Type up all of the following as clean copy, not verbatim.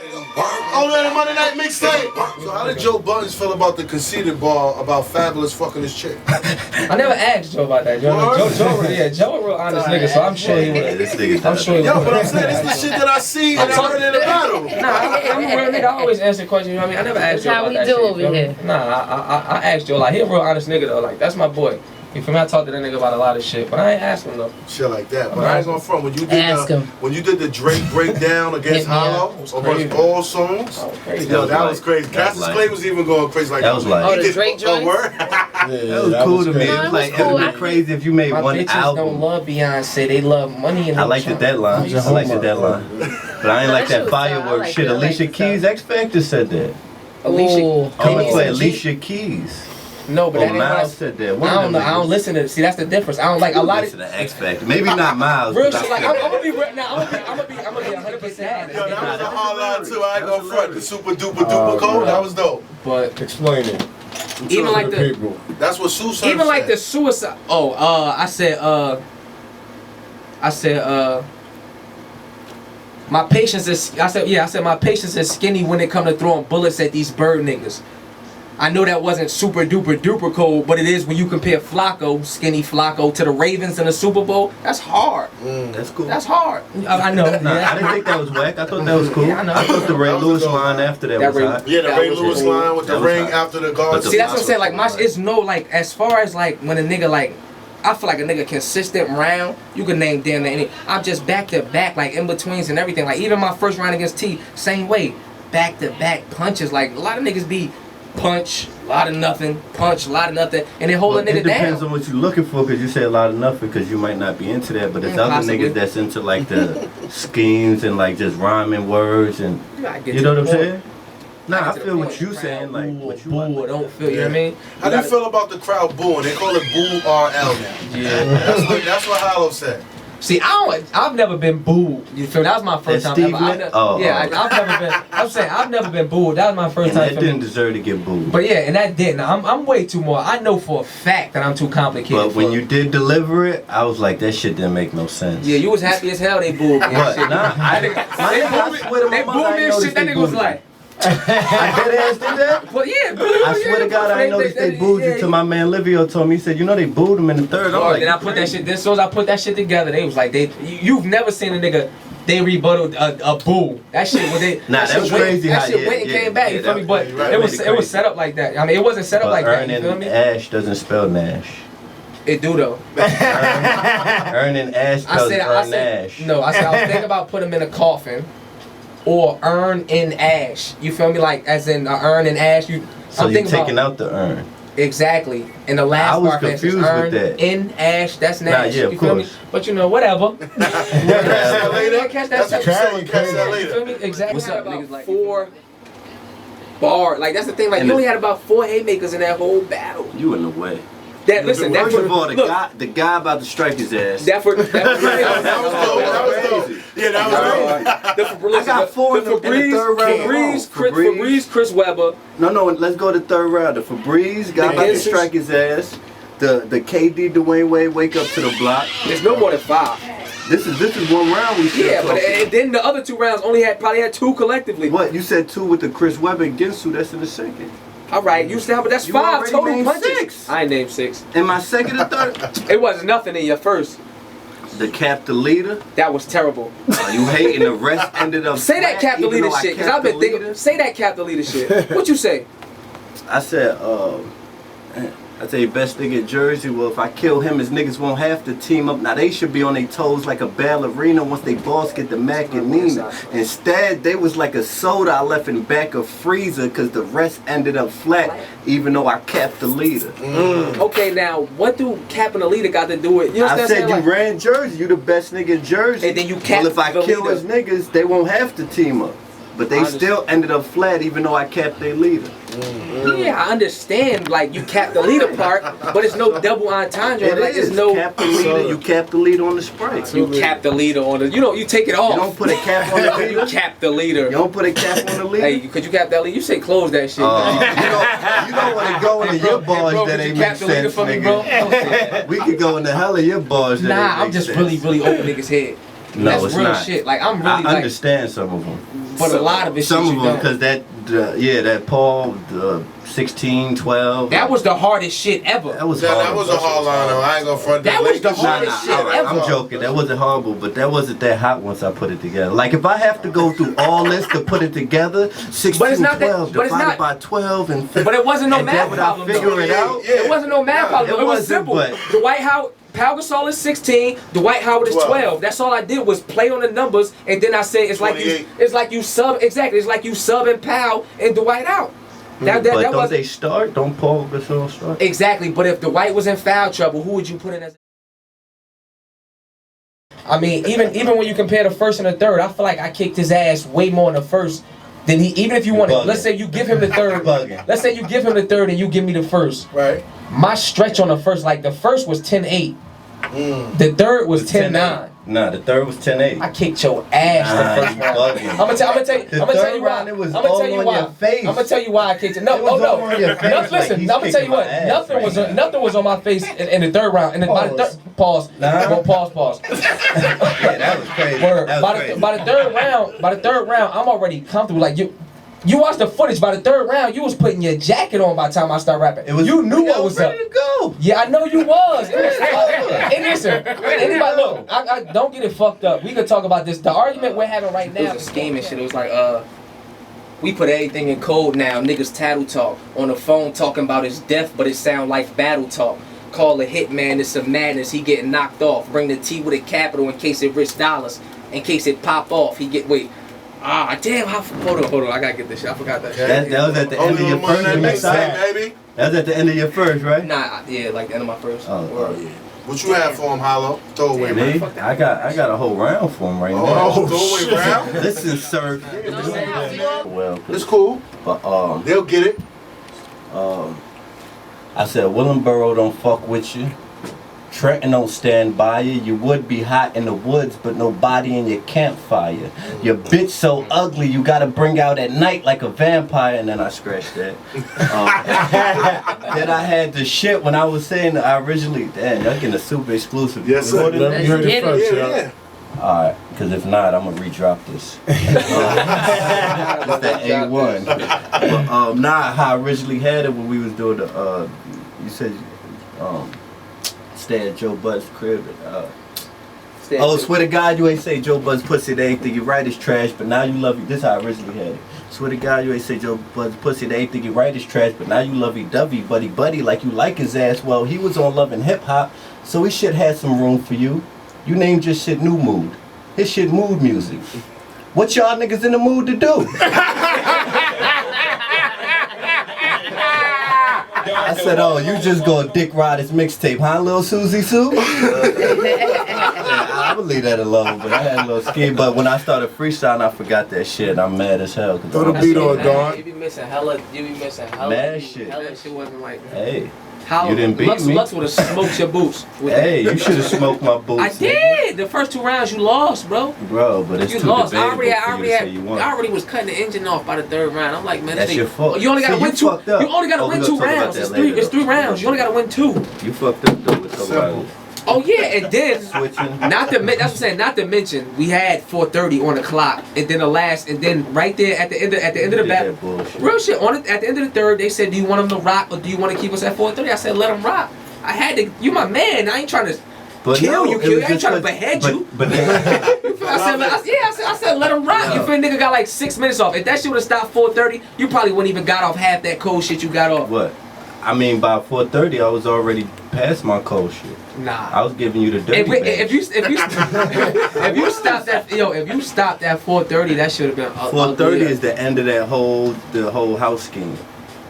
Oh, that Monday Night Mixtape. So how did Joe Buttons feel about the conceited ball about Fabulous fucking his chick? I never asked Joe about that. Joe a real honest nigga, so I'm sure he would. I'm sure he would. Yo, but I'm saying it's the shit that I see and I heard in the battle. Nah, I'm a real nigga. I always answer questions. You know what I mean? I never asked Joe about that shit. That's how we do over here. Nah, I asked Joe like he a real honest nigga though. Like that's my boy. You feel me? I talked to that nigga about a lot of shit, but I ain't asked him though. Shit like that. But I ain't gonna front. When you did the Drake breakdown against Hollow, against all songs, yo, that was crazy. Cassius Clay was even going crazy like that. Was like, oh, the Drake joint? That was cool to me. It was like, it would be crazy if you made one album. My bitches don't love Beyonce, they love money and I liked the deadline. I liked the deadline. But I ain't like that fireworks shit. Alicia Keys, X Factor said that. Alicia Alicia Keys. No, but that ain't Miles said that. I don't know. I don't listen to. See, that's the difference. I don't like a lot of. Listen to X Factor. Maybe not Miles. Real shit. Like I'm gonna be now. I'm gonna be 100%. Yo, that was a hard line too. I ain't gonna front. The super duper code. That was dope. But explain it. Even like the people. That's what suicide. Even like the suicide. Oh, I said. My patience is. I said my patience is skinny when it come to throwing bullets at these bird niggas. I know that wasn't super duper cold, but it is when you compare Flacco, skinny Flacco, to the Ravens in the Super Bowl. That's hard. That's cool. That's hard. I know. Nah, I didn't think that was whack. I thought that was cool. Yeah, I thought the Ray Lewis line after that was hot. Yeah, the Ray Lewis line with the ring after the guard. See, that's what I'm saying. Like, it's no, like, as far as, like, when a nigga, like, I feel like a nigga consistent round, you can name damn near any. I'm just back to back, like, in betweens and everything. Like, even my first round against T, same way. Back to back punches. Like, a lot of niggas be punch, a lot of nothing, punch, a lot of nothing, and then hold a nigga down. It depends on what you're looking for, because you say a lot of nothing, because you might not be into that, but there's other niggas that's into, like, the schemes and, like, just rhyming words, and, you know what I'm saying? Nah, I feel what you saying, like, what you want. Don't feel, you know what I mean? How do you feel about the crowd booing? They call it Boo RL now. Yeah. That's what Hollow said. See, I've never been booed. You feel me? That was my first time ever. I've never been. I'm saying I've never been booed. That was my first time. That didn't deserve to get booed. But yeah, and that didn't. I'm way too more. I know for a fact that I'm too complicated. But when you did deliver it, I was like, that shit didn't make no sense. Yeah, you was happy as hell. They booed me. What? Nah, they booed me and shit. That nigga was like. I dead ass did that? Well, yeah, I swear to God, I ain't noticed they booed you till my man Livio told me. He said, you know, they booed him in the third. I'm like, then I put that shit. As soon as I put that shit together, they was like, you've never seen a nigga. They rebutted a boo. That shit was they. Nah, that was crazy. That shit went and came back. You feel me? But it was set up like that. I mean, it wasn't set up like that. You feel me? Ash doesn't spell Nash. It do though. Earning Ash spells Nash. No, I said I was thinking about putting him in a coffin. Or urn in ash. You feel me? Like, as in urn in ash. So you're taking out the urn. Exactly. And the last part is urn in ash. That's Nash. Yeah, you feel me? But you know, whatever. Catch that later. You feel me? Exactly. What's up, niggas? Like 4 bar. Like, that's the thing. Like, you only had about 4 haymakers in that whole battle. You in the way. First of all, the guy about to strike his ass. That was dope. Yeah, that was dope. I got 4 in the third round. Febreze, Chris Webber. No, let's go to third round. The Febreze guy about to strike his ass. The KD Dwayne Wade wake up to the block. There's no more than 5. This is one round we should. Yeah, but then the other 2 rounds probably had 2 collectively. What? You said 2 with the Chris Webber and Ginsu. That's in the second. All right, you still, but that's 5 total punches. 6. I ain't named 6. In my second or third? It wasn't nothing in your first. The Cap the Leader. That was terrible. You hating the rest ended up. Say that Cap the Leader shit, because I've been thinking. Say that Cap the Leader shit. What you say? I said, I tell you, best nigga in Jersey, well, if I kill him, his niggas won't have to team up. Now, they should be on their toes like a ballerina once they boss get the Mac and Nina. Instead, they was like a soda I left in back of freezer because the rest ended up flat, even though I capped the leader. Okay, now, what do capping the leader got to do with... You know what I said you ran Jersey. You the best nigga in Jersey. And then you capped the leader. Well, if I kill his niggas, they won't have to team up. But they still ended up flat, even though I capped their leader. Yeah, I understand, like, you cap the leader part, but it's no double entendre. Like, it's no cap the leader. You cap the leader on the spray. You cap the leader on the. You take it off. You don't put a cap on the leader. You cap the leader. You don't put a cap on the leader. Hey, could you cap that leader? You say close that shit. You don't want to go into your bars that ain't make sense, nigga. We could go into hell of your bars that ain't make sense. Nah, I'm just really over niggas' head. No, That's it's real not. shit. Like I'm really I understand some of them. But a lot of it, some of them, because that Paul, the 16, 12. That was the hardest shit ever. That was a hard line. I ain't gonna front that. Was the hardest shit ever. I'm joking. That wasn't horrible, but that wasn't that hot once I put it together. Like if I have to go through all this to put it together, 16, 12 divided by 12 and 50. But it wasn't no math problem. Figure it out. It wasn't no math problem. It was simple. Dwight Howard. Pau Gasol is 16, Dwight Howard is 12. That's all I did was play on the numbers, and then I said it's like you sub exactly. It's like you subbing Pau and Dwight out. But don't they start? Don't Paul Gasol start? Exactly. But if Dwight was in foul trouble, who would you put in as? I mean, even when you compare the first and the third, I feel like I kicked his ass way more in the first than he. Even if you wanted, let's say you give him the third. Let's say you give him the third and you give me the first. Right. My stretch on the first, like the first was 10-8. The third was 10-9. Nah, the third was 10-8. I kicked your ass the first round. I'm gonna tell you why. I'm gonna tell you why I kicked it. No. Listen, I'm gonna tell you what. Nothing was on my face in the third round. And then by the third pause. Pause. Yeah, that was crazy. By the third round, I'm already comfortable. Like you watched the footage. By the third round, you was putting your jacket on by the time I started rapping. You knew what was up. Ready to go. Yeah, I know you was. And listen, anybody look, I don't get it fucked up. We could talk about this. The argument we're having right now. It was a scheme and shit. It was like, we put everything in code now. Niggas tattle talk on the phone talking about his death, but it sound like battle talk. Call a hitman, it's some madness. He getting knocked off. Bring the T with a capital in case it risks dollars. In case it pop off, he get damn! Hold on! I gotta get this shit. I forgot that. That was at the end of your first. Baby. That was at the end of your first, right? Nah, yeah, like the end of my first. Oh yeah. What you have for him, Hollow? Throwaway round. I got a whole round for him right now. Throwaway round. Listen, sir. Well, it's cool. But they'll get it. I said Willenboro don't fuck with you. Trenton don't stand by you. You would be hot in the woods, but nobody in your campfire. Your bitch so ugly, you gotta bring out at night like a vampire. And then I scratched that. Then I had the shit when I was saying that I originally. Damn, y'all getting a super exclusive. Yes, sir. You heard it first, yeah. Alright, because if not, I'm gonna re-drop this. It's that A1. But, how I originally had it when we was doing the, you said, stay at Joe Bud's crib. Swear to God, you ain't say Joe Bud's pussy, they ain't think you right is trash, but now you love it. This is how I originally had it. Swear to God, you ain't say Joe Bud's pussy, they ain't think you right is trash, but now you lovey-dovey, buddy, like you like his ass. Well, he was on Love and Hip Hop, so he should have some room for you. You named your shit New Mood. His shit Mood Music. What y'all niggas in the mood to do? I said, you just gonna dick ride his mixtape, huh, little Susie Sue? I would leave that alone, but I had a little scheme. But when I started freestyling, I forgot that shit, and I'm mad as hell. Throw the beat on, dog. You be missing hella. Mad shit. Hella shit wasn't like that. Hey. You didn't beat me. Lux would have smoked your boots. Hey, you should have smoked my boots. I did. The first 2 rounds you lost, bro. Bro, but it's too debatable for you to say you won. I already was cutting the engine off by the 3rd round. I'm like, man, that's your fault. You only got to win 2. You only got to win 2 rounds. It's 3 rounds. You only got to win 2. You fucked up though with the Oh yeah, and then that's what I'm saying. Not to mention, we had 4:30 on the clock, and then right there at the end of the battle, real shit. At the end of the 3rd, they said, "Do you want him to rock or do you want to keep us at 4:30?" I said, "Let him rock." I had to. You my man. I ain't trying to kill you. I ain't trying to behead you. I said, let him rock. You feel nigga got like 6 minutes off. If that shit would have stopped 4:30, you probably wouldn't even got off half that cold shit you got off. What? I mean, by 4:30, I was already past my cold shit. Nah. I was giving you the dirty if you stopped at 4:30, that should have been 4:30 is the end of the whole house scheme.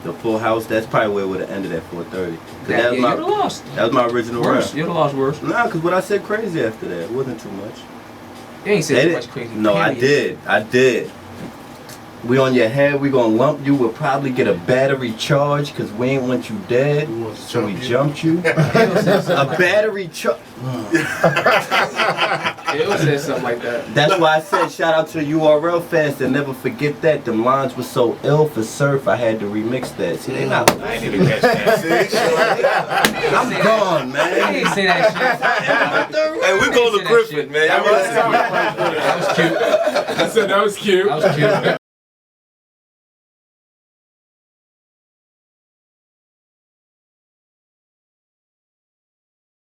The full house, that's probably where it would have ended at 4:30. You'd have lost. That was my original round. You'd have lost worse. Nah, because what I said crazy after that, it wasn't too much. You ain't said too much crazy. No, I did. We on your head, we gonna lump you. We'll probably get a battery charge because we ain't want you dead. So we jumped you. A battery charge. It said something like that. That's why I said shout out to URL fans that never forget that. Them lines were so ill for surf, I had to remix that. See, they not. I ain't even catch that. I'm gone, man. I didn't say that shit. Hey, we go to Griffin, man. That was cute. I said that was cute. That was cute.